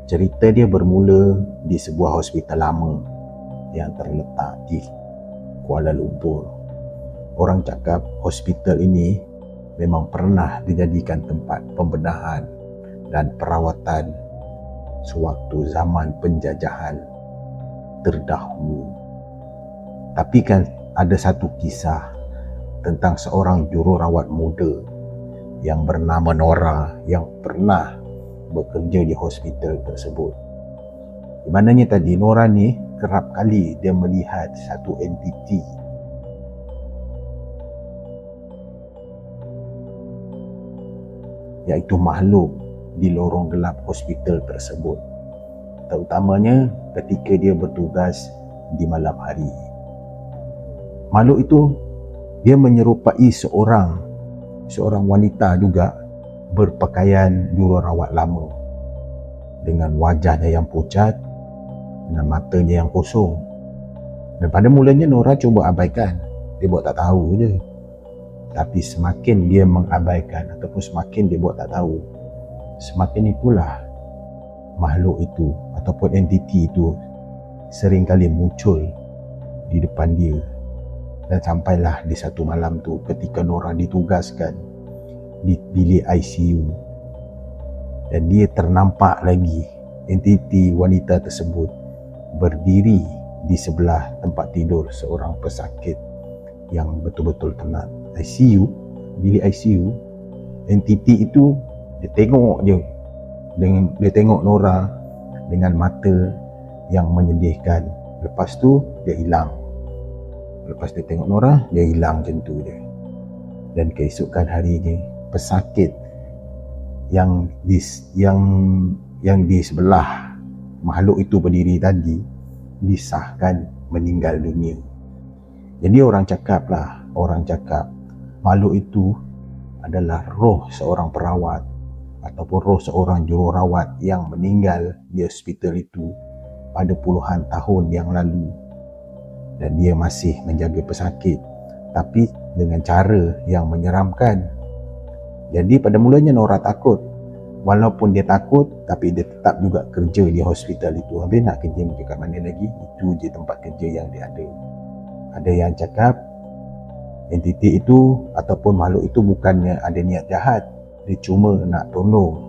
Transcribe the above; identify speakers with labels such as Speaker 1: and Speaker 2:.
Speaker 1: Cerita dia bermula di sebuah hospital lama yang terletak di Kuala Lumpur. Orang cakap hospital ini memang pernah dijadikan tempat pembedahan dan perawatan sewaktu zaman penjajahan terdahulu. Tapi kan ada satu kisah tentang seorang jururawat muda yang bernama Nora yang pernah bekerja di hospital tersebut. Di mananya tadi Nora ni kerap kali dia melihat satu entiti iaitu makhluk di lorong gelap hospital tersebut, terutamanya ketika dia bertugas di malam hari. Makhluk itu dia menyerupai seorang wanita juga berpakaian jururawat lama, dengan wajahnya yang pucat, dengan matanya yang kosong. Dan pada mulanya Nora cuba abaikan, dia buat tak tahu je. Tapi semakin dia mengabaikan ataupun semakin dia buat tak tahu, semakin itulah makhluk itu ataupun entiti itu seringkali muncul di depan dia. Dan sampailah di satu malam tu ketika Nora ditugaskan di bilik ICU, dan dia ternampak lagi entiti wanita tersebut berdiri di sebelah tempat tidur seorang pesakit yang betul-betul tenat. Bilik ICU, entiti itu dia tengok Nora dengan mata yang menyedihkan. Lepas tu dia hilang. Lepas dia tengok Nora, dia hilang macam tu je. Dan keesokan harinya, pesakit yang di sebelah makhluk itu berdiri tadi disahkan meninggal dunia. Jadi orang cakap makhluk itu adalah roh seorang perawat ataupun roh seorang jururawat yang meninggal di hospital itu pada puluhan tahun yang lalu, dan dia masih menjaga pesakit tapi dengan cara yang menyeramkan. Jadi pada mulanya Nora takut. Walaupun dia takut, tapi dia tetap juga kerja di hospital itu. Habis nak kerja kat mana lagi? Itu je tempat kerja yang dia ada. Ada yang cakap entiti itu ataupun makhluk itu bukannya ada niat jahat, dia cuma nak tolong